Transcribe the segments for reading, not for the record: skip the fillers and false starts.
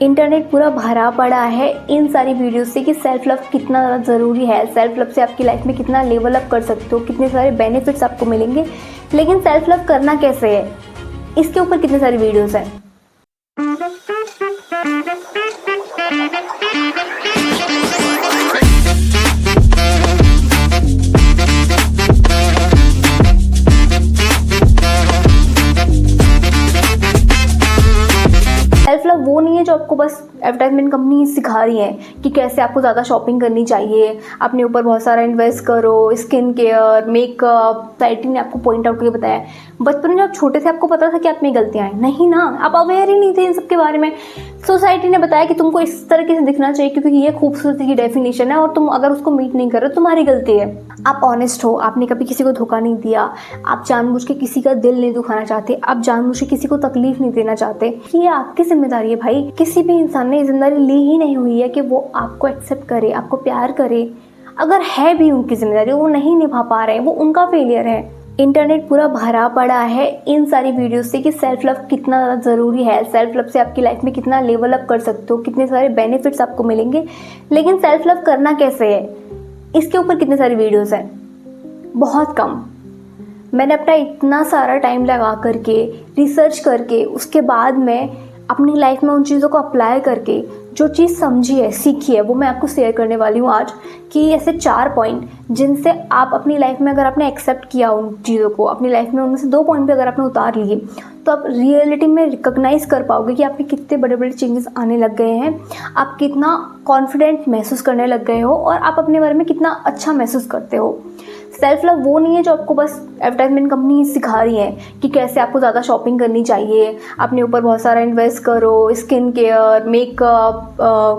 Internet पूरा भरा पड़ा है इन सारी वीडियोस से कि सेल्फ लव कितना ज़्यादा ज़रूरी है। सेल्फ लव से आपकी लाइफ में कितना लेवल अप कर सकते हो, कितने सारे बेनिफिट्स आपको मिलेंगे। लेकिन सेल्फ लव करना कैसे है, इसके ऊपर कितने सारी वीडियोस हैं। सेल्फ लव वो नहीं है जो आपको बस एडवर्टाइजमेंट कंपनी सिखा रही है कि कैसे आपको ज़्यादा शॉपिंग करनी चाहिए, अपने ऊपर बहुत सारा इन्वेस्ट करो, स्किन केयर, मेकअप। सोसाइटी ने आपको पॉइंट आउट करके बताया। बचपन में जब आप छोटे थे आपको पता था कि आप में गलतियाँ हैं? नहीं ना, आप अवेयर ही नहीं थे इन सब के बारे में। सोसाइटी ने बताया कि तुमको इस तरीके से दिखना चाहिए क्योंकि ये खूबसूरती की डेफिनेशन है और तुम अगर उसको मीट नहीं कर रहे हो तुम्हारी गलती है। आप ऑनेस्ट हो, आपने कभी किसी को धोखा नहीं दिया, आप जानबूझ के किसी का दिल नहीं दुखाना चाहते, आप जानबूझ के किसी को तकलीफ नहीं देना चाहते। ये आपकी जिम्मेदारी है भाई। किसी भी इंसान ने जिम्मेदारी ली ही नहीं हुई है कि वो आपको एक्सेप्ट करे, आपको प्यार करे। अगर है भी उनकी जिम्मेदारी, वो नहीं निभा पा रहे हैं, वो उनका फेलियर है। इंटरनेट पूरा भरा पड़ा है इन सारी वीडियोस से कि सेल्फ लव कितना ज़्यादा ज़रूरी है। सेल्फ लव से आपकी लाइफ में कितना लेवल अप कर सकते हो, कितने सारे बेनिफिट्स आपको मिलेंगे। लेकिन सेल्फ लव करना कैसे है, इसके ऊपर कितने सारी वीडियोस हैं। बहुत कम। मैंने अपना इतना सारा टाइम लगा करके रिसर्च करके उसके बाद में अपनी लाइफ में उन चीज़ों को अप्लाई करके जो चीज़ समझी है, सीखी है, वो मैं आपको शेयर करने वाली हूँ आज। कि ऐसे 4 पॉइंट जिनसे आप अपनी लाइफ में अगर आपने एक्सेप्ट किया उन चीज़ों को, अपनी लाइफ में उनमें से 2 पॉइंट भी अगर आपने उतार लिए तो आप रियलिटी में रिकॉग्नाइज कर पाओगे कि आप में कितने बड़े बड़े चेंजेस आने लग गए हैं, आप कितना कॉन्फिडेंट महसूस करने लग गए हो और आप अपने बारे में कितना अच्छा महसूस करते हो। सेल्फ लव वो नहीं है जो आपको बस एडवर्टाइजमेंट कंपनी सिखा रही है कि कैसे आपको ज़्यादा शॉपिंग करनी चाहिए, अपने ऊपर बहुत सारा इन्वेस्ट करो, स्किन केयर, मेकअप,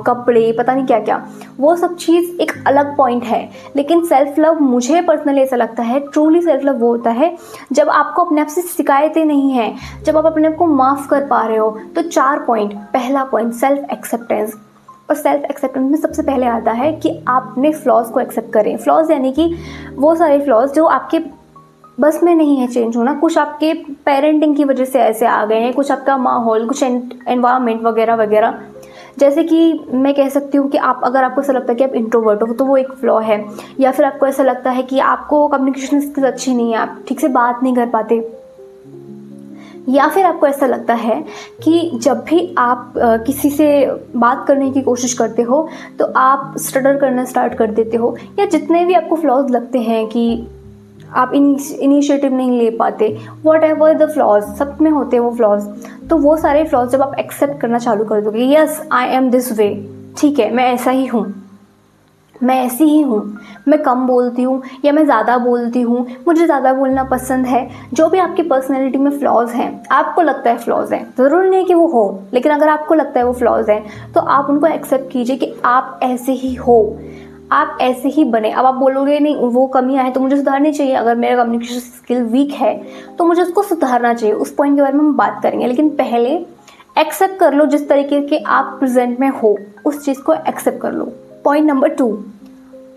कपड़े, पता नहीं क्या क्या। वो सब चीज़ एक अलग पॉइंट है। लेकिन सेल्फ लव मुझे पर्सनली ऐसा लगता है, ट्रूली सेल्फ लव वो होता है जब आपको अपने आप से शिकायतें नहीं हैं, जब आप अपने आप को माफ़ कर पा रहे हो। तो 4 पॉइंट। पहला पॉइंट सेल्फ एक्सेप्टेंस। और सेल्फ एक्सेप्टेंस में सबसे पहले आता है कि आप अपने फ्लॉज को एक्सेप्ट करें। फ्लॉज यानी कि वो सारे फ्लॉज जो आपके बस में नहीं है चेंज होना। कुछ आपके पेरेंटिंग की वजह से ऐसे आ गए हैं, कुछ आपका माहौल, कुछ एनवायरनमेंट वगैरह वगैरह। जैसे कि मैं कह सकती हूँ कि अगर आपको ऐसा लगता है कि आप इंट्रोवर्ट हो तो वो एक फ्लॉ है। या फिर आपको ऐसा लगता है कि आपको कम्युनिकेशन स्किल्स अच्छी नहीं है, आप ठीक से बात नहीं कर पाते। या फिर आपको ऐसा लगता है कि जब भी आप किसी से बात करने की कोशिश करते हो तो आप स्टटर करना स्टार्ट कर देते हो। या जितने भी आपको फ्लॉज लगते हैं कि आप इनिशिएटिव नहीं ले पाते, वॉट एवर द फ्लॉज, सब में होते हैं वो फ्लॉज। तो वो सारे फ्लॉज जब आप एक्सेप्ट करना चालू कर दोगे, yes I am this way, ठीक है मैं ऐसा ही हूँ, मैं ऐसी ही हूँ, मैं कम बोलती हूँ या मैं ज़्यादा बोलती हूँ, मुझे ज़्यादा बोलना पसंद है। जो भी आपकी पर्सनैलिटी में फ्लॉज हैं, आपको लगता है फ्लॉज हैं, ज़रूरी नहीं कि वो हो, लेकिन अगर आपको लगता है वो फ्लॉज हैं तो आप उनको एक्सेप्ट कीजिए कि आप ऐसे ही हो, आप ऐसे ही बने। अब आप बोलोगे नहीं वो कमियां हैं तो मुझे सुधारनी चाहिए, अगर मेरा कम्युनिकेशन स्किल वीक है तो मुझे उसको सुधारना चाहिए। उस पॉइंट के बारे में हम बात करेंगे, लेकिन पहले एक्सेप्ट कर लो जिस तरीके के आप प्रेजेंट में हो, उस चीज़ को एक्सेप्ट कर लो। Point number 2,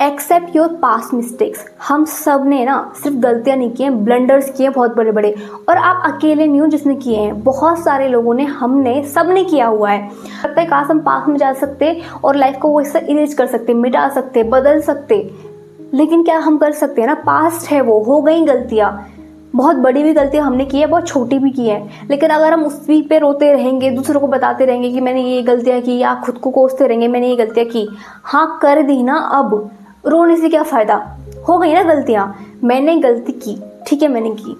accept your past mistakes. हम सब ने ना सिर्फ गलतियां नहीं की हैं, ब्लंडर्स किए हैं बहुत बड़े बड़े। और आप अकेले नहीं हो जिसने किए हैं, बहुत सारे लोगों ने, हमने, सबने किया हुआ है। लगता है काश हम पास्ट में जा सकते और लाइफ को वो इससे इरेज कर सकते, मिटा सकते, बदल सकते। लेकिन क्या हम कर सकते हैं ना, पास्ट है वो, हो गई गलतियाँ। बहुत बड़ी भी गलतियाँ हमने की है, बहुत छोटी भी की है। लेकिन अगर हम उसी पे रोते रहेंगे, दूसरों को बताते रहेंगे कि मैंने ये गलतियाँ की, या खुद को कोसते रहेंगे मैंने ये गलतियाँ की, हाँ कर दी ना, अब रोने से क्या फ़ायदा, हो गई ना गलतियाँ, मैंने गलती की, ठीक है मैंने की,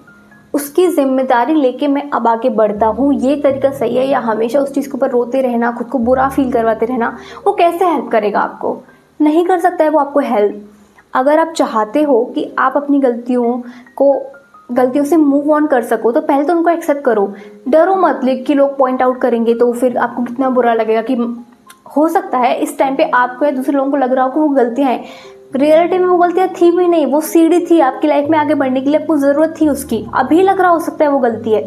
उसकी जिम्मेदारी लेके मैं अब आगे बढ़ता हूँ, ये तरीका सही है। या हमेशा उस चीज़ के ऊपर रोते रहना, खुद को बुरा फील करवाते रहना, वो कैसे हेल्प करेगा आपको? नहीं कर सकता है वो आपको हेल्प। अगर आप चाहते हो कि आप अपनी गलतियों से मूव ऑन कर सको तो पहले तो उनको एक्सेप्ट करो। डरो मत कि लोग पॉइंट आउट करेंगे तो फिर आपको कितना बुरा लगेगा। कि हो सकता है इस टाइम पे आपको या दूसरे लोगों को लग रहा हो कि वो गलतियां हैं, रियलिटी में वो गलतियां थी भी नहीं, वो सीढ़ी थी आपकी लाइफ में आगे बढ़ने के लिए, आपको ज़रूरत थी उसकी। अभी लग रहा हो सकता है वो गलती है,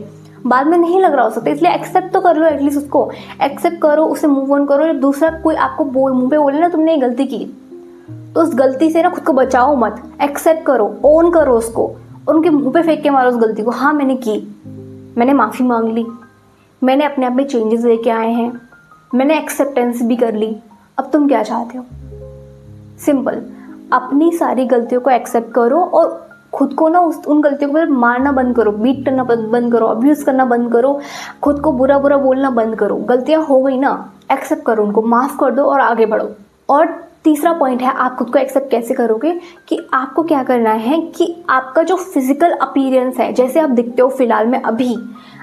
बाद में नहीं लग रहा हो सकता, इसलिए एक्सेप्ट तो कर लो। एटलीस्ट उसको एक्सेप्ट करो, उसे मूव ऑन करो। जब दूसरा कोई आपको मुंह पे बोले ना तुमने ये गलती की, तो उस गलती से ना खुद को बचाओ मत, एक्सेप्ट करो, ओन करो उसको, और उनके मुंह पे फेंक के मारो उस गलती को। हाँ मैंने की, मैंने माफ़ी मांग ली, मैंने अपने आप में चेंजेस लेके आए हैं, मैंने एक्सेप्टेंस भी कर ली, अब तुम क्या चाहते हो? सिंपल, अपनी सारी गलतियों को एक्सेप्ट करो और खुद को ना उन गलतियों पर मारना बंद करो, बीट करना बंद करो, अब्यूज़ करना बंद करो, खुद को बुरा बुरा बोलना बंद करो। गलतियाँ हो गई ना, एक्सेप्ट करो उनको, माफ़ कर दो और आगे बढ़ो। और तीसरा पॉइंट है, आप खुद को एक्सेप्ट कैसे करोगे, कि आपको क्या करना है कि आपका जो फिजिकल अपीयरेंस है, जैसे आप दिखते हो फिलहाल में अभी,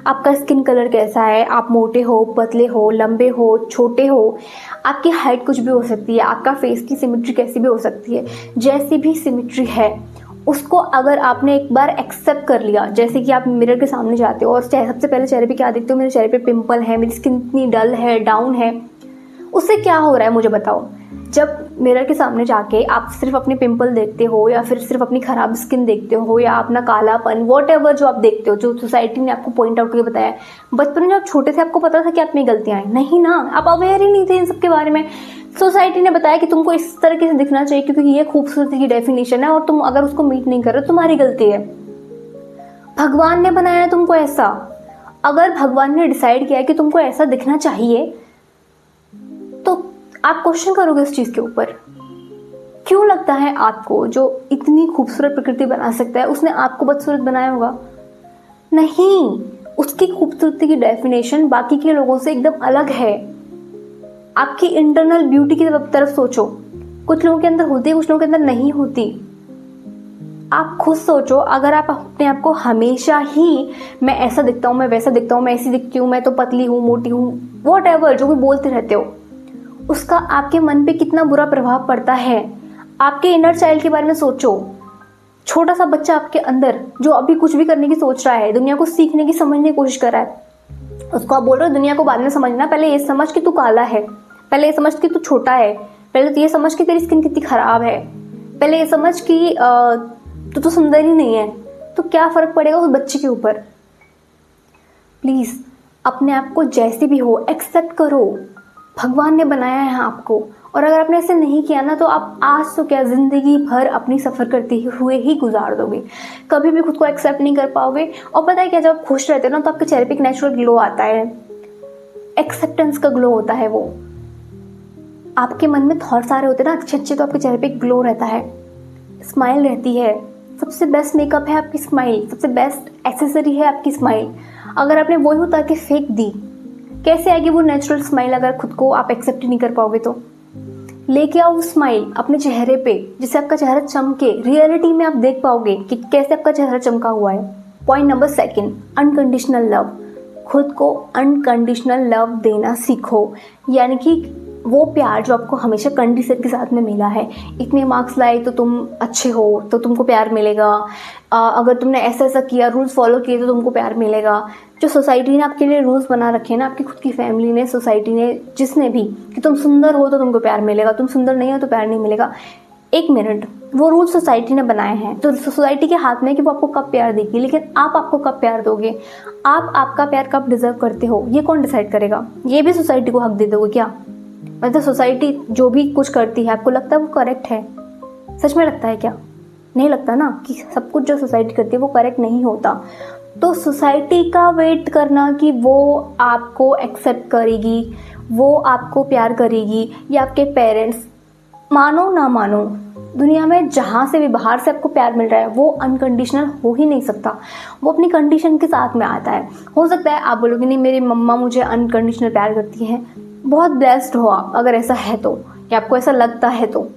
आपका स्किन कलर कैसा है, आप मोटे हो, पतले हो, लंबे हो, छोटे हो, आपकी हाइट कुछ भी हो सकती है, आपका फेस की सिमेट्री कैसी भी हो सकती है, जैसी भी सिमेट्री है उसको अगर आपने एक बार एक्सेप्ट कर लिया, जैसे कि आप मिरर के सामने जाते हो और सबसे पहले चेहरे पे क्या देखते हो, मेरे चेहरे पे पिंपल है, मेरी स्किन इतनी डल है, डाउन है, उससे क्या हो रहा है मुझे बताओ। जब मिरर के सामने जाके आप सिर्फ अपने पिंपल देखते हो या फिर सिर्फ अपनी खराब स्किन देखते हो या अपना कालापन, वॉट एवर जो आप देखते हो, जो सोसाइटी ने आपको पॉइंट आउट करके बताया, बचपन में जब आप छोटे थे आपको पता था कि आप में गलतियां हैं? नहीं ना, आप अवेयर ही नहीं थे इन सब के बारे में। सोसाइटी ने बताया कि तुमको इस तरीके से दिखना चाहिए क्योंकि ये खूबसूरती की डेफिनेशन है और तुम अगर उसको मीट नहीं कर रहे तुम्हारी गलती है। भगवान ने बनाया तुमको ऐसा, अगर भगवान ने डिसाइड किया कि तुमको ऐसा दिखना चाहिए तो आप क्वेश्चन करोगे उस चीज के ऊपर। क्यों लगता है आपको जो इतनी खूबसूरत प्रकृति बना सकता है उसने आपको बदसूरत बनाया होगा? नहीं, उसकी खूबसूरती की डेफिनेशन बाकी के लोगों से एकदम अलग है। आपकी इंटरनल ब्यूटी की तरफ सोचो, कुछ लोगों के अंदर होती है, कुछ लोगों के अंदर नहीं होती। आप खुद सोचो, अगर आप अपने आप को हमेशा ही मैं ऐसा दिखता हूँ, मैं वैसा दिखता हूँ, मैं ऐसी दिखती हूँ, मैं तो पतली हूँ, मोटी हूँ, वॉट एवर जो भी बोलते रहते हो, उसका आपके मन पे कितना बुरा प्रभाव पड़ता है। आपके इनर चाइल्ड के बारे में सोचो। छोटा सा बच्चा आपके अंदर जो अभी कुछ भी करने की सोच रहा है, दुनिया को सीखने की, समझने की कोशिश कर रहा है, उसको आप बोल रहे हो दुनिया को बाद में समझना, पहले ये समझ कि तू काला है, पहले ये समझ कि तू छोटा है, पहले तो ये समझ कि तेरी स्किन कितनी खराब है, पहले ये समझ कि तू तो सुंदर ही नहीं है, तो क्या फर्क पड़ेगा उस बच्चे के ऊपर? प्लीज अपने आप को जैसे भी हो एक्सेप्ट करो। भगवान ने बनाया है आपको, और अगर आपने ऐसे नहीं किया ना तो आप आज तो क्या जिंदगी भर अपनी सफर करते हुए ही गुजार दोगे, कभी भी खुद को एक्सेप्ट नहीं कर पाओगे। और पता है क्या, जब आप खुश रहते हो ना तो आपके चेहरे पे एक नेचुरल ग्लो आता है, एक्सेप्टेंस का ग्लो होता है। वो आपके मन में थॉट्स आ रहे होते हैं ना अच्छे अच्छे, तो आपके चेहरे पे एक ग्लो रहता है, स्माइल रहती है। सबसे बेस्ट मेकअप है आपकी स्माइल, सबसे बेस्ट एक्सेसरी है आपकी स्माइल। अगर आपने वही उतार के फेंक दी, कैसे आएगी वो नेचुरल स्माइल अगर खुद को आप एक्सेप्ट ही नहीं कर पाओगे तो? लेके आओ स्माइल अपने चेहरे पे, जिससे आपका चेहरा चमके, रियलिटी में आप देख पाओगे कि कैसे आपका चेहरा चमका हुआ है। Point number 2, unconditional love. खुद को अनकंडीशनल लव देना सीखो, यानी कि वो प्यार जो आपको हमेशा कंडीशन के साथ में मिला है। इतने मार्क्स लाए तो तुम अच्छे हो तो तुमको प्यार मिलेगा, अगर तुमने ऐसा ऐसा किया, रूल्स फॉलो किए तो तुमको प्यार मिलेगा। जो सोसाइटी ने आपके लिए रूल्स बना रखे हैं ना, आपकी खुद की फैमिली ने, सोसाइटी ने, जिसने भी, कि तुम सुंदर हो तो तुमको प्यार मिलेगा, तुम सुंदर नहीं हो तो प्यार नहीं मिलेगा। एक मिनट, वो रूल सोसाइटी ने बनाए हैं तो सोसाइटी के हाथ में है कि वो आपको कब प्यार देगी, लेकिन आप आपको कब प्यार दोगे, आप आपका प्यार कब डिजर्व करते हो, ये कौन डिसाइड करेगा? ये भी सोसाइटी को हक दे दोगे क्या? मतलब सोसाइटी जो भी कुछ करती है आपको लगता है वो करेक्ट है? सच में लगता है क्या? नहीं लगता ना, कि सब कुछ जो सोसाइटी करती है वो करेक्ट नहीं होता। तो सोसाइटी का वेट करना कि वो आपको एक्सेप्ट करेगी, वो आपको प्यार करेगी, या आपके पेरेंट्स, मानो ना मानो, दुनिया में जहाँ से भी बाहर से आपको प्यार मिल रहा है वो अनकंडीशनल हो ही नहीं सकता, वो अपनी कंडीशन के साथ में आता है। हो सकता है आप बोलोगे नहीं मेरी मम्मा मुझे अनकंडीशनल प्यार करती है, बहुत ब्लेस्ड हो आप अगर ऐसा है तो, या आपको ऐसा लगता है तो,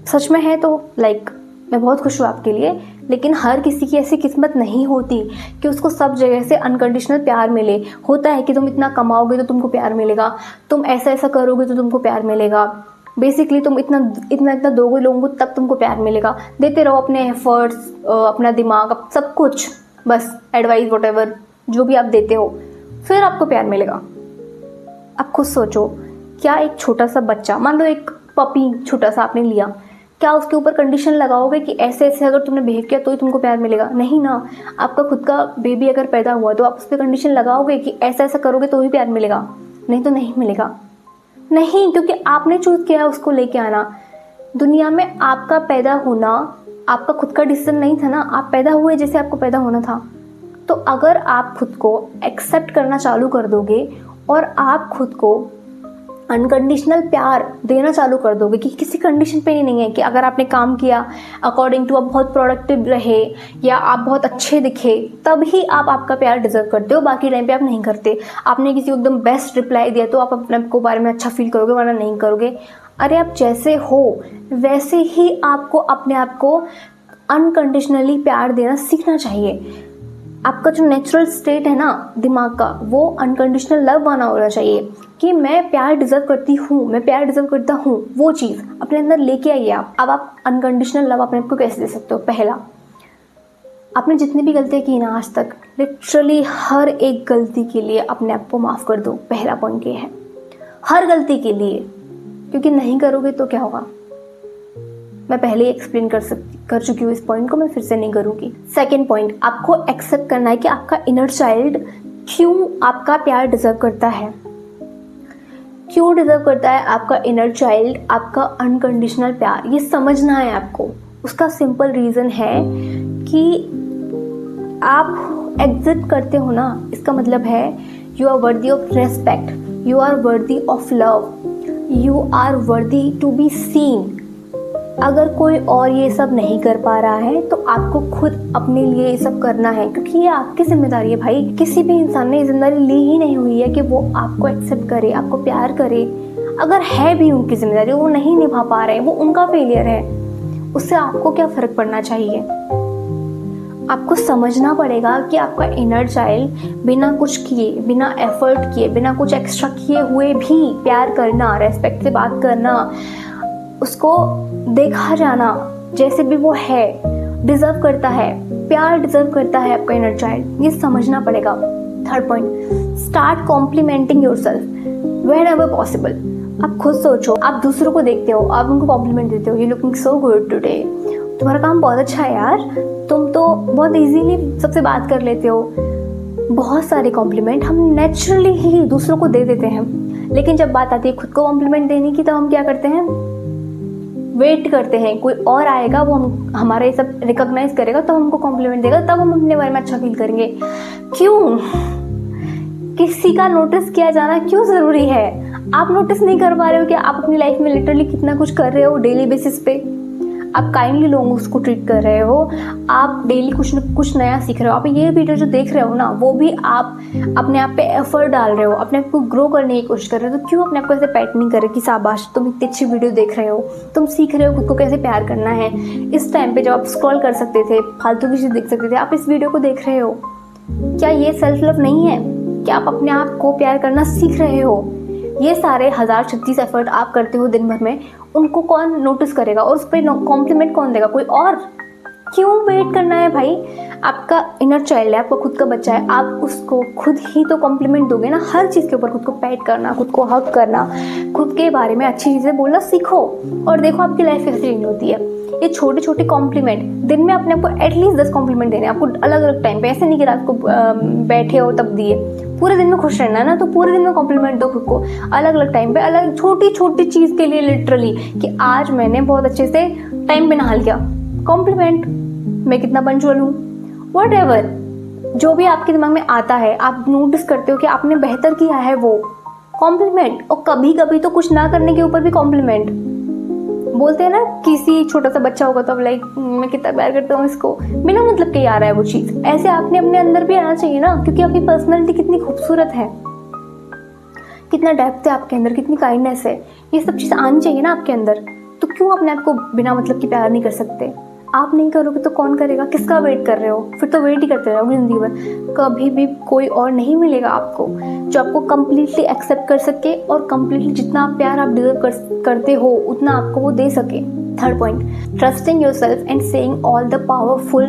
सच में है तो मैं बहुत खुश हूँ आपके लिए। लेकिन हर किसी की ऐसी किस्मत नहीं होती कि उसको सब जगह से अनकंडीशनल प्यार मिले। होता है कि तुम इतना कमाओगे तो तुमको प्यार मिलेगा, तुम ऐसा ऐसा करोगे तो तुमको प्यार मिलेगा, बेसिकली तुम इतना इतना इतना दोगे लोगों को तब तुमको प्यार मिलेगा। देते रहो अपने एफर्ट्स, अपना दिमाग, सब कुछ, बस एडवाइस वॉटेवर जो भी आप देते हो, फिर आपको प्यार मिलेगा। आप खुद सोचो, क्या एक छोटा सा बच्चा, मान लो एक पपी छोटा सा आपने लिया, क्या उसके ऊपर कंडीशन लगाओगे कि ऐसे ऐसे अगर तुमने बिहेव किया तो ही तुमको प्यार मिलेगा? नहीं ना। आपका खुद का बेबी अगर पैदा हुआ तो आप उस पर कंडीशन लगाओगे कि ऐसा ऐसा करोगे तो ही प्यार मिलेगा? नहीं तो नहीं मिलेगा। नहीं, क्योंकि आपने चूज किया उसको लेके आना। दुनिया में आपका पैदा होना आपका खुद का डिसीजन नहीं था ना, आप पैदा हुए जैसे आपको पैदा होना था। तो अगर आप खुद को एक्सेप्ट करना चालू कर दोगे और आप खुद को अनकंडीशनल प्यार देना चालू कर दोगे कि किसी कंडीशन पे ही नहीं है कि अगर आपने काम किया अकॉर्डिंग टू आप बहुत प्रोडक्टिव रहे या आप बहुत अच्छे दिखे तभी आप आपका प्यार डिजर्व करते हो, बाकी टाइम पे आप नहीं करते। आपने किसी को एकदम बेस्ट रिप्लाई दिया तो आप अपने को बारे में अच्छा फील करोगे, वरना नहीं करोगे। अरे आप जैसे हो वैसे ही आपको अपने आप को अनकंडीशनली प्यार देना सीखना चाहिए। आपका जो नेचुरल स्टेट है ना दिमाग का, वो अनकंडीशनल लव वाला होना चाहिए कि मैं प्यार डिजर्व करती हूँ, मैं प्यार डिजर्व करता हूँ। वो चीज़ अपने अंदर लेके आइए आप। अब आप अनकंडीशनल लव अपने आप को कैसे दे सकते हो? पहला, आपने जितनी भी गलतियाँ की ना आज तक, लिटरली हर एक गलती के लिए अपने आप को माफ़ कर दो। पहला पॉइंट ये है, हर गलती के लिए, क्योंकि नहीं करोगे तो क्या होगा? मैं पहले ही एक्सप्लेन कर चुकी हूँ इस पॉइंट को, मैं फिर से नहीं करूँगी। सेकेंड पॉइंट, आपको एक्सेप्ट करना है कि आपका इनर चाइल्ड क्यों आपका प्यार डिजर्व करता है। क्यों डिजर्व करता है आपका इनर चाइल्ड आपका अनकंडीशनल प्यार, ये समझना है आपको। उसका सिंपल रीज़न है कि आप एग्जिट करते हो ना, इसका मतलब है you are worthy of respect, you are worthy of love, you are worthy to be seen. अगर कोई और ये सब नहीं कर पा रहा है तो आपको खुद अपने लिए ये सब करना है, क्योंकि ये आपकी जिम्मेदारी है भाई। किसी भी इंसान ने ये जिम्मेदारी ली ही नहीं हुई है कि वो आपको एक्सेप्ट करे, आपको प्यार करे। अगर है भी उनकी जिम्मेदारी, वो नहीं निभा पा रहे हैं, वो उनका फेलियर है, उससे आपको क्या फ़र्क पड़ना चाहिए? आपको समझना पड़ेगा कि आपका इनर चाइल्ड बिना कुछ किए, बिना एफर्ट किए, बिना कुछ एक्स्ट्रा किए हुए भी प्यार करना, रेस्पेक्ट से बात करना, उसको देखा जाना जैसे भी वो है, डिजर्व करता है, प्यार डिजर्व करता है आपका इनर चाइल्ड। ये समझना पड़ेगा। Third point, start complimenting yourself whenever possible. आप खुद सोचो, आप दूसरों को देखते हो, आप उनको कॉम्प्लीमेंट देते हो, you looking so good today, तुम्हारा काम बहुत अच्छा है यार, तुम तो बहुत इजीली सबसे बात कर लेते हो। बहुत सारे कॉम्प्लीमेंट हम नेचुरली ही दूसरों को दे देते हैं, लेकिन जब बात आती है खुद को कॉम्प्लीमेंट देने की, तो हम क्या करते हैं? वेट करते हैं कोई और आएगा, वो हमारा ये सब रिकॉग्नाइज करेगा, तब हमको कॉम्प्लीमेंट देगा, तब हम अपने बारे में अच्छा फील करेंगे। क्यों? किसी का नोटिस किया जाना क्यों ज़रूरी है? आप नोटिस नहीं कर पा रहे हो कि आप अपनी लाइफ में लिटरली कितना कुछ कर रहे हो डेली बेसिस पे? आप काइंडली लोगों को ट्रीट कर रहे हो, आप डेली कुछ न कुछ नया सीख रहे हो। आप ये वीडियो जो देख रहे हो ना, वो भी आप अपने आप पे एफर्ट डाल रहे हो, अपने आप को ग्रो करने की कोशिश कर रहे हो। तो क्यों अपने आप को ऐसे पैट नहीं कर रहे कि शाबाश तुम इतनी अच्छी वीडियो देख रहे हो, तुम सीख रहे हो खुद को कैसे प्यार करना है। इस टाइम पे जब आप स्क्रॉल कर सकते थे, फालतू की चीज़ देख सकते थे, आप इस वीडियो को देख रहे हो। क्या ये सेल्फ लव नहीं है? क्या आप अपने आप को प्यार करना सीख रहे हो? ये सारे 1036 एफर्ट आप करते हो दिन भर में, उनको कौन नोटिस करेगा और उस पर कॉम्प्लीमेंट कौन देगा? कोई और। क्यों वेट करना है भाई? आपका इनर चाइल्ड है, आपका खुद का बच्चा है, आप उसको खुद ही तो कॉम्प्लीमेंट दोगे ना। हर चीज़ के ऊपर खुद को पैट करना, खुद को हग करना, खुद के बारे में अच्छी चीज़ें बोलना सीखो, और देखो आपकी लाइफ कैसे चेंज होती है। ये छोटे छोटे कॉम्प्लीमेंट दिन में अपने आपको एटलीस्ट 10 कॉम्प्लीमेंट देने, आपको अलग अलग टाइम पे, ऐसे नहीं कि रात को बैठे हो तब दिए। पूरे दिन में खुश रहना है ना, तो पूरे दिन में कॉम्प्लीमेंट दो खुद को, अलग अलग टाइम पे, अलग छोटी छोटी चीज़ के लिए। लिटरली कि आज मैंने बहुत अच्छे से टाइम पे नहा लिया, कॉम्प्लीमेंट। मैं कितना पंचुअल हूँ, व्हाटएवर जो भी आपके दिमाग में आता है, आप नोटिस करते हो कि आपने बेहतर किया है, वो कॉम्प्लीमेंट। और कभी कभी तो कुछ ना करने के ऊपर भी कॉम्प्लीमेंट बोलते हैं ना। किसी छोटा सा बच्चा होगा तो अब लाइक मैं कितना प्यार करता हूँ इसको, बिना मतलब के आ रहा है वो चीज़। ऐसे आपने अपने अंदर भी आना चाहिए ना, क्योंकि आपकी पर्सनैलिटी कितनी खूबसूरत है, कितना डेप्थ है आपके अंदर, कितनी काइंडनेस है, ये सब चीज़ आनी चाहिए ना आपके अंदर। तो क्यों अपने आप को बिना मतलब की प्यार नहीं कर सकते? आप नहीं करोगे तो कौन करेगा? किसका वेट कर रहे हो? फिर तो वेट ही करते रहोगे जिंदगी भर। कभी भी कोई और नहीं मिलेगा आपको जो आपको कम्प्लीटली एक्सेप्ट कर सके, और कम्प्लीटली जितना प्यार आप डिजर्व करते हो उतना आपको वो दे सके। Third point, trusting yourself and saying all the powerful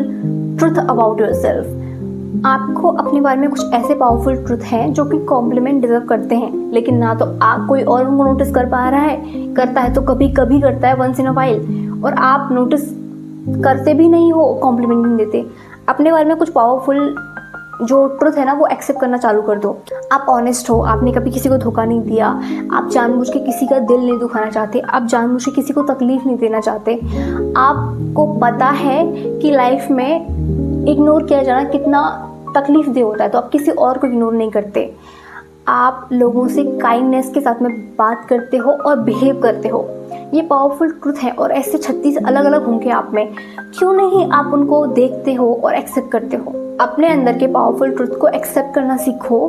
truth about yourself. आपको अपने बारे में कुछ ऐसे पावरफुल ट्रुथ हैं जो कि कॉम्प्लीमेंट डिजर्व करते हैं, लेकिन ना तो आप कोई और उनको नोटिस कर पा रहा है, करता है तो कभी कभी करता है, वंस इन अ वाइल, और आप नोटिस करते भी नहीं हो, कॉम्प्लीमेंट नहीं देते। अपने बारे में कुछ पावरफुल जो ट्रुथ है ना, वो एक्सेप्ट करना चालू कर दो। आप ऑनेस्ट हो, आपने कभी किसी को धोखा नहीं दिया, आप जानबूझ के किसी का दिल नहीं दुखाना चाहते, आप जानबूझ के किसी को तकलीफ नहीं देना चाहते। आपको पता है कि लाइफ में इग्नोर किया जाना कितना तकलीफ दे होता है, तो आप किसी और को इग्नोर नहीं करते। आप लोगों से काइंडनेस के साथ में बात करते हो और बिहेव करते हो। ये पावरफुल ट्रुथ है और ऐसे 36 अलग अलग होंगे आप में, क्यों नहीं आप उनको देखते हो और एक्सेप्ट करते हो। अपने अंदर के पावरफुल ट्रुथ को एक्सेप्ट करना सीखो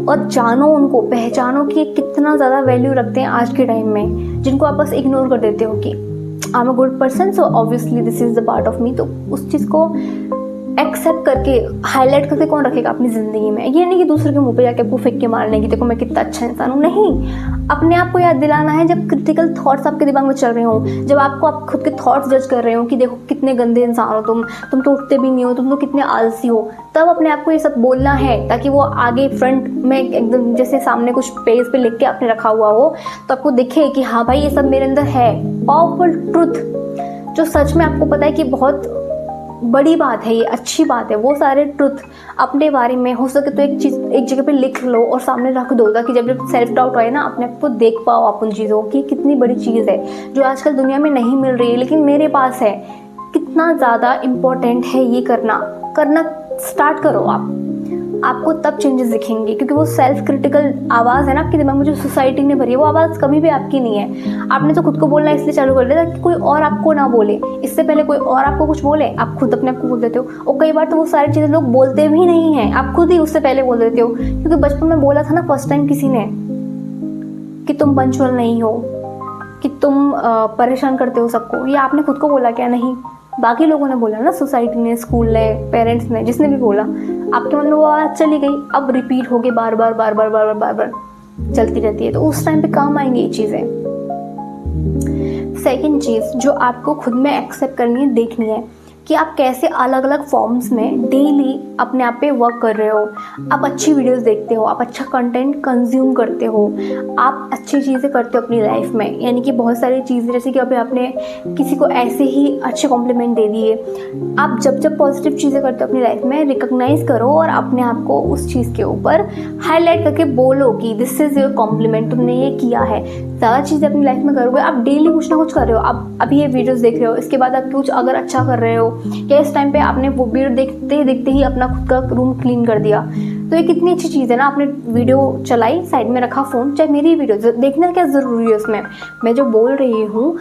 और जानो उनको, पहचानो कि कितना ज़्यादा वैल्यू रखते हैं आज के टाइम में, जिनको आप बस इग्नोर कर देते हो कि I am a good person so obviously this is the part of me. तो उस चीज़ को एक्सेप्ट करके हाईलाइट करके कौन रखेगा अपनी ज़िंदगी में। ये नहीं कि दूसरे के मुंह पे जाके आपको फेंक के मारने की देखो मैं कितना अच्छा इंसान हूँ, नहीं। अपने आप को याद दिलाना है जब क्रिटिकल थॉट्स आपके दिमाग में चल रहे हो, जब आपको आप खुद के थॉट्स जज कर रहे हो कि देखो कितने गंदे इंसान हो तुम तो उठते भी नहीं हो, तुम तो कितने आलसी हो, तब अपने आप को ये सब बोलना है ताकि वो आगे फ्रंट में एकदम जैसे सामने कुछ पेज पे लिख के आपने रखा हुआ हो तो आपको दिखे कि हाँ भाई ये सब मेरे अंदर है। पावरफुल ट्रुथ जो सच में आपको पता है कि बहुत बड़ी बात है, ये अच्छी बात है, वो सारे ट्रुथ अपने बारे में हो सके तो एक चीज़ एक जगह पे लिख लो और सामने रख दो ताकि जब सेल्फ डाउट आए ना अपने आप को देख पाओ आप उन चीज़ों की कितनी बड़ी चीज़ है जो आजकल दुनिया में नहीं मिल रही है लेकिन मेरे पास है। कितना ज़्यादा इम्पोर्टेंट है ये करना स्टार्ट करो आपको तब चेंजेस दिखेंगे, क्योंकि वो सेल्फ क्रिटिकल आवाज़ है ना आपके दिमाग में जो सोसाइटी ने भरी है वो आवाज़ कभी भी आपकी नहीं है। आपने तो खुद को बोलना इसलिए चालू कर दिया ताकि कोई और आपको ना बोले, इससे पहले कोई और आपको कुछ बोले आप खुद अपने आप को बोल देते हो। और कई बार तो वो सारी चीज़ें लोग बोलते भी नहीं हैं, आप खुद ही उससे पहले बोल देते हो, क्योंकि बचपन में बोला था ना फर्स्ट टाइम किसी ने कि तुम पंचुअल नहीं हो, कि तुम परेशान करते हो सबको, ये आपने खुद को बोला क्या? नहीं, बाकी लोगों ने बोला ना, सोसाइटी ने, स्कूल ने, पेरेंट्स ने, जिसने भी बोला, आपके मन में वो आवाज़ चली गई, अब रिपीट हो गई बार बार चलती रहती है, तो उस टाइम पे काम आएंगी ये चीज़ें। सेकंड चीज़ जो आपको खुद में एक्सेप्ट करनी है, देखनी है कि आप कैसे अलग अलग फॉर्म्स में डेली अपने आप पे वर्क कर रहे हो। आप अच्छी वीडियोस देखते हो, आप अच्छा कंटेंट कंज्यूम करते हो, आप अच्छी चीज़ें करते हो अपनी लाइफ में, यानी कि बहुत सारी चीज़ें, जैसे कि अभी आपने किसी को ऐसे ही अच्छे कॉम्प्लीमेंट दे दिए। आप जब पॉजिटिव चीज़ें करते हो अपनी लाइफ में, रिकॉग्नाइज करो और अपने आप को उस चीज़ के ऊपर हाईलाइट करके बोलो कि दिस इज़ योर कॉम्प्लीमेंट, तुमने ये किया है। ज़्यादा चीज़ें अपनी लाइफ में करोगे, आप डेली कुछ ना कुछ कर रहे हो, आप अभी ये वीडियोज़ देख रहे हो, इसके बाद आप कुछ अगर अच्छा कर रहे हो, या इस टाइम पे आपने वो वीडियो देखते ही अपना खुद का रूम क्लीन कर दिया, तो ये कितनी अच्छी चीज़ है ना। आपने वीडियो चलाई, साइड में रखा फ़ोन, चाहे मेरी वीडियो देखना क्या ज़रूरी है उसमें, मैं जो बोल रही हूँ,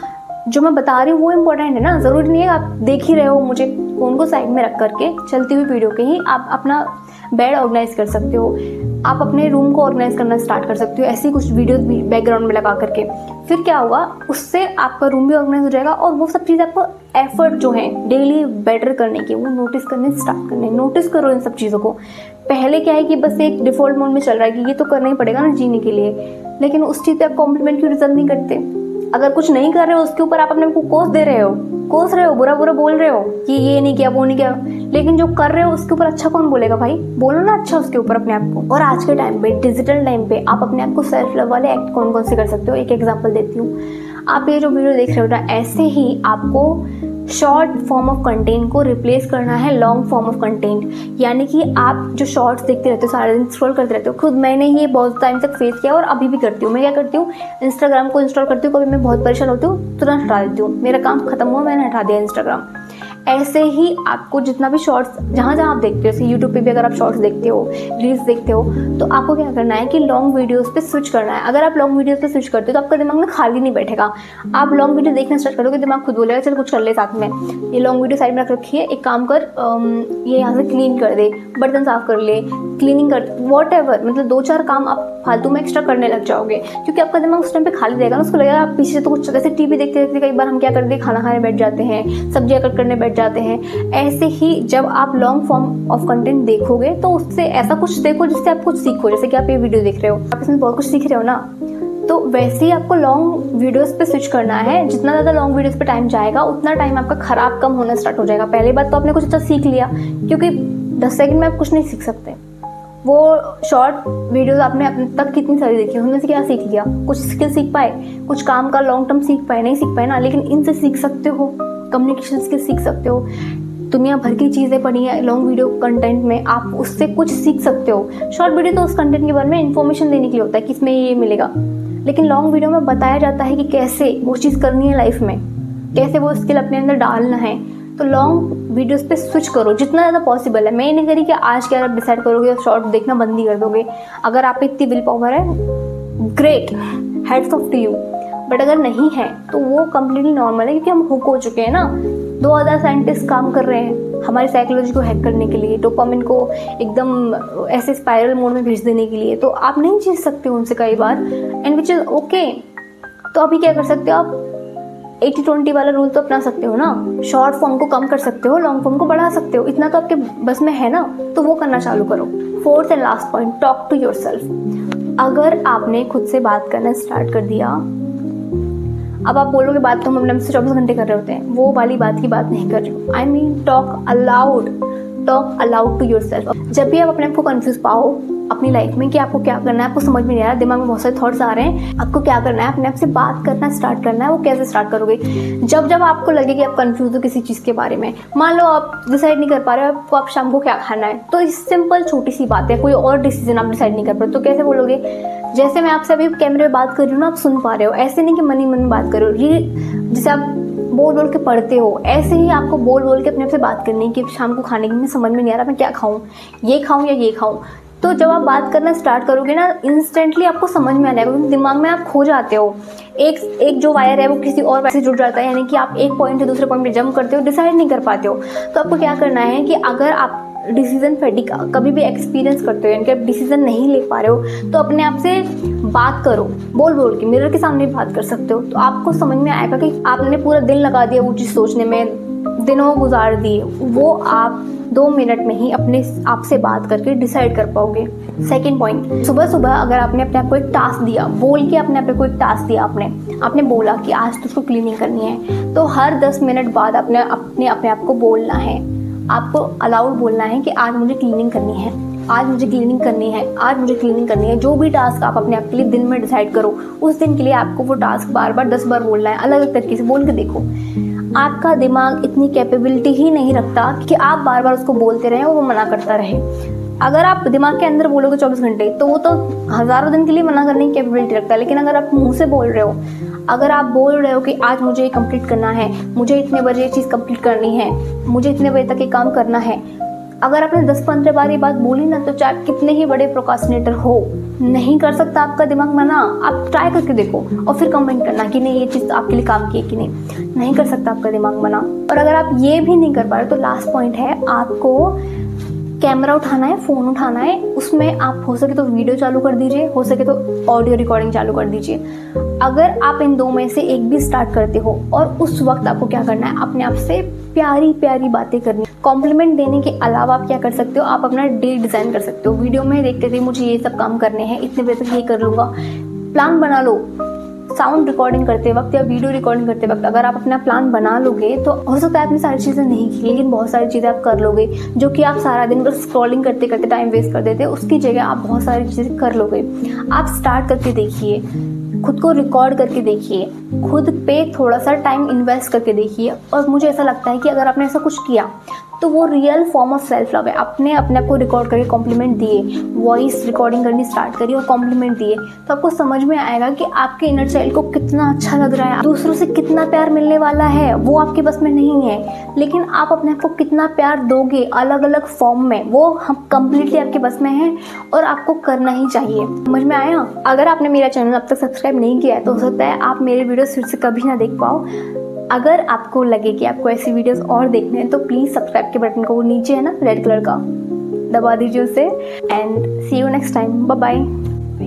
जो मैं बता रही हूँ वो इम्पोर्टेंट है ना। ज़रूरी नहीं है आप देख ही रहे हो मुझे, फ़ोन को साइड में रख करके चलती हुई वीडियो के ही आप अपना बेड ऑर्गेनाइज कर सकते हो, आप अपने रूम को ऑर्गेनाइज करना स्टार्ट कर सकते हो, ऐसी कुछ वीडियोस भी बैकग्राउंड में लगा करके। फिर क्या होगा, उससे आपका रूम भी ऑर्गेनाइज हो जाएगा और वो सब चीज़ आपको एफर्ट जो है डेली बेटर करने की वो नोटिस करने स्टार्ट करने, नोटिस करो इन सब चीज़ों को। पहले क्या है कि बस एक डिफ़ॉल्ट मोड में चल रहा है कि ये तो करना ही पड़ेगा ना जीने के लिए, लेकिन उस चीज़ पे आप कॉम्प्लीमेंट क्यों डिजर्व नहीं करते। अगर कुछ नहीं कर रहे हो उसके ऊपर आप अपने को कोस रहे हो, बुरा बोल रहे हो कि ये नहीं किया वो नहीं किया, लेकिन जो कर रहे हो उसके ऊपर अच्छा कौन बोलेगा भाई, बोलो ना अच्छा उसके ऊपर अपने आप को। और आज के टाइम पे, डिजिटल टाइम पे, आप अपने आप को सेल्फ लव वाले एक्ट कौन कौन से कर सकते हो, एक एग्जांपल देती हूँ। आप ये जो वीडियो देख रहे हो ना, ऐसे ही आपको शॉर्ट फॉर्म ऑफ कंटेंट को रिप्लेस करना है लॉन्ग फॉर्म ऑफ कंटेंट, यानी कि आप जो शॉर्ट्स देखते रहते हो, सारे दिन स्क्रॉल करते रहते हो, खुद मैंने ये बहुत टाइम तक फेस किया और अभी भी करती हूँ। मैं क्या करती हूँ, इंस्टाग्राम को इंस्टॉल करती हूँ, कभी मैं बहुत परेशान होती हूँ तुरंत हटा देती हूँ, मेरा काम खत्म हुआ मैंने हटा दिया इंस्टाग्राम। ऐसे ही आपको जितना भी शॉर्ट्स जहाँ आप देखते हो, जैसे यूट्यूब पे भी अगर आप शॉर्ट्स देखते हो, रील्स देखते हो, तो आपको क्या करना है कि लॉन्ग वीडियोस पे स्विच करना है। अगर आप लॉन्ग वीडियोस पे स्विच करते हो तो आपका दिमाग में खाली नहीं बैठेगा, आप लॉन्ग वीडियो देखना स्टार्ट करोगे, दिमाग खुद बोलेगा चल कुछ कर ले साथ में, ये लॉन्ग वीडियो साइड में रख रखी है, एक काम कर, ये यहाँ से क्लीन कर दे, बर्तन साफ कर ले, क्लीनिंग कर, वॉट एवर, मतलब 2-4 काम आप फालतू में एक्स्ट्रा करने लग जाओगे, क्योंकि आपका दिमाग उस टाइम पे खाली रहेगा ना। उसको लगेगा आप पीछे तो कुछ, जैसे टीवी देखते देखते कई बार हम क्या करते हैं, खाना खाने बैठ जाते हैं, सब्जियां कट करने बैठ जाते हैं। ऐसे ही जब आप लॉन्ग फॉर्म ऑफ कंटेंट देखोगे तो उससे ऐसा कुछ देखो जिससे आप कुछ सीखो, जैसे कि आप ये वीडियो देख रहे हो, आप इसमें बहुत कुछ सीख रहे हो ना, तो वैसे ही आपको लॉन्ग वीडियोस पे स्विच करना है। जितना ज़्यादा लॉन्ग वीडियोस पे टाइम जाएगा उतना टाइम आपका खराब कम होना स्टार्ट हो जाएगा। पहली बात तो आपने कुछ अच्छा सीख लिया, क्योंकि 10 सेकंड में आप कुछ नहीं सीख सकते। वो शॉर्ट वीडियोस आपने अपने तक कितनी सारी देखी, उनमें से क्या सीख लिया, कुछ स्किल सीख पाए, कुछ काम का लॉन्ग टर्म सीख पाए, नहीं सीख पाए ना, लेकिन इनसे सीख सकते हो, कम्युनिकेशन स्किल सीख सकते हो, दुनिया भर की चीज़ें पढ़ी है लॉन्ग वीडियो कंटेंट में, आप उससे कुछ सीख सकते हो। शॉर्ट वीडियो तो उस कंटेंट के बारे में इन्फॉर्मेशन देने के लिए होता है कि इसमें ये मिलेगा, लेकिन लॉन्ग वीडियो में बताया जाता है कि कैसे वो चीज़ करनी है लाइफ में, कैसे वो स्किल अपने अंदर डालना है, तो लॉन्ग वीडियोस पे स्विच करो जितना ज़्यादा पॉसिबल है। मैं ये नहीं करी कि आज क्या आप डिसाइड करोगे और शॉर्ट देखना बंद ही कर दोगे। अगर आप इतनी विल पावर है, great, heads off to you. But अगर नहीं है तो वो कम्प्लीटली नॉर्मल है, क्योंकि हम हुक हो चुके हैं ना। 2000 साइंटिस्ट काम कर रहे हैं हमारी साइकोलॉजी को हैक करने के लिए, डोपामिन को एकदम ऐसे स्पाइरल मोड में भेज देने के लिए। तो आप नहीं जीत सकते उनसे कई बार, एंड विच इज ओके। तो अभी क्या कर सकते हो आप, 80-20 वाला रूल तो अपना सकते हो ना। शॉर्ट फॉर्म को कम कर सकते हो, लॉन्ग फॉर्म को बढ़ा सकते हो, इतना तो आपके बस में है ना, तो वो करना चालू करो। Fourth and last point, talk to yourself. अगर आपने खुद से बात करना स्टार्ट कर दिया, अब आप बोलोगे बात तो हम अपने से 24 घंटे कर रहे होते हैं, वो वाली बात की बात नहीं कर रही हूँ। I mean talk aloud to yourself. जब भी आप अपने आप को कंफ्यूज पाओ अपनी लाइफ में कि आपको क्या करना है, आपको समझ में नहीं आ रहा, दिमाग में बहुत सारे थॉट्स आ रहे हैं, आपको क्या करना है, अपने आप से बात करना स्टार्ट करना है। वो कैसे स्टार्ट करोगे? जब जब आपको लगे कि आप कंफ्यूज हो किसी चीज़ के बारे में, मान लो आप डिसाइड नहीं कर पा रहे हो आपको आप शाम को क्या खाना है, तो इस सिंपल छोटी सी बात है, कोई और डिसीजन आप डिसाइड नहीं कर पाए तो कैसे बोलोगे? जैसे मैं आपसे अभी कैमरे में बात कर रही हूँ ना, आप सुन पा रहे हो, ऐसे नहीं कि मन ही मन में बात करो। जैसे आप बोल बोल के पढ़ते हो, ऐसे ही आपको बोल बोल के अपने आप से बात करनी है कि शाम को खाने के लिए समझ में नहीं आ रहा मैं क्या खाऊं, ये खाऊं या ये खाऊं। तो जब आप बात करना स्टार्ट करोगे ना, इंस्टेंटली आपको समझ में आने लगेगा, क्योंकि दिमाग में आप खो जाते हो। एक जो वायर है वो किसी और वायर से जुड़ जाता है, यानी कि आप एक पॉइंट से दूसरे पॉइंट पे जंप करते हो, डिसाइड नहीं कर पाते हो। तो आपको क्या करना है कि अगर आप डिसीजन फैटिग कभी भी एक्सपीरियंस करते हो, यानी कि आप डिसीजन नहीं ले पा रहे हो, तो अपने आप से बात करो, बोल बोल के मिरर के सामने बात कर सकते हो। तो आपको समझ में आएगा कि आपने पूरा दिन लगा दिया वो चीज़ सोचने में, दिनों गुजार दिए, वो आप 2 मिनट में ही अपने आप से बात करके डिसाइड कर पाओगे। सेकंड पॉइंट, सुबह सुबह अगर आपने अपने आप को एक टास्क दिया, बोल के अपने आप को एक टास्क दिया, आपने बोला कि आज तुझको क्लीनिंग करनी है, तो हर 10 मिनट बाद अपने आप को बोलना है, आपको अलाउड बोलना है कि आज मुझे क्लीनिंग करनी है, आज मुझे क्लीनिंग करनी है, आज मुझे क्लीनिंग करनी है। जो भी टास्क आप अपने आप के लिए दिन में डिसाइड करो, उस दिन के लिए आपको वो टास्क बार बार 10 बार बोलना है, अलग अलग तरीके से बोल के देखो। आपका दिमाग इतनी कैपेबिलिटी ही नहीं रखता कि आप बार बार उसको बोलते रहें और वो मना करता रहे। अगर आप दिमाग के अंदर बोलोगे 24 घंटे, तो वो तो हज़ारों दिन के लिए मना करने की कैपेबिलिटी रखता है। लेकिन अगर आप मुंह से बोल रहे हो, अगर आप बोल रहे हो कि आज मुझे ये कंप्लीट करना है, मुझे इतने बजे ये चीज़ कंप्लीट करनी है, मुझे इतने बजे तक ये काम करना है, अगर आपने 10-15 बार ये बात बोली ना, तो चाहे कितने ही बड़े प्रोक्रास्टिनेटर हो, नहीं कर सकता आपका दिमाग मना। आप ट्राई करके देखो और फिर कमेंट करना कि नहीं ये चीज़ आपके लिए काम की है कि नहीं कर सकता आपका दिमाग मना। और अगर आप ये भी नहीं कर पा रहे, तो लास्ट पॉइंट है, आपको कैमरा उठाना है, फ़ोन उठाना है, उसमें आप हो सके तो वीडियो चालू कर दीजिए, हो सके तो ऑडियो रिकॉर्डिंग चालू कर दीजिए। अगर आप इन 2 में से एक भी स्टार्ट करते हो, और उस वक्त आपको क्या करना है, अपने आप से प्यारी प्यारी बातें करनी। कॉम्प्लीमेंट देने के अलावा आप क्या कर सकते हो, आप अपना डे डिज़ाइन कर सकते हो। वीडियो में देखते थे मुझे ये सब काम करने हैं, इतने बजे तक ये कर लूँगा, प्लान बना लो। साउंड रिकॉर्डिंग करते वक्त या वीडियो रिकॉर्डिंग करते वक्त अगर आप अपना प्लान बना लोगे, तो हो सकता है आपने सारी चीज़ें नहीं की, लेकिन बहुत सारी चीज़ें आप कर लोगे जो कि आप सारा दिन बस स्क्रॉलिंग करते करते टाइम वेस्ट कर देते। उसकी जगह आप बहुत सारी चीज़ें कर लोगे। आप स्टार्ट करके देखिए, खुद को रिकॉर्ड करके देखिए, खुद पे थोड़ा सा टाइम इन्वेस्ट करके देखिए। और मुझे ऐसा लगता है कि अगर आपने ऐसा कुछ किया, तो वो real form of self love है। अपने आप को रिकॉर्ड करके कॉम्प्लीमेंट दिए, वॉइस रिकॉर्डिंग करनी स्टार्ट करिए और कॉम्प्लीमेंट दिए, तो आपको समझ में आएगा कि आपके इनर चाइल्ड को कितना अच्छा लग रहा है, दूसरों से कितना प्यार मिलने वाला है। वो आपके बस में नहीं है, लेकिन आप अपने आप को कितना प्यार दोगे अलग अलग फॉर्म में, वो हम कम्प्लीटली आपके बस में है और आपको करना ही चाहिए। समझ में आया? अगर आपने मेरा चैनल अब तक सब्सक्राइब नहीं किया है, तो हो सकता है आप मेरे वीडियोस फिर से कभी ना देख पाओ। अगर आपको लगे कि आपको ऐसी वीडियोस और देखने हैं, तो प्लीज़ सब्सक्राइब के बटन को, वो नीचे है ना रेड कलर का, दबा दीजिए उसे। And see you next time, bye bye.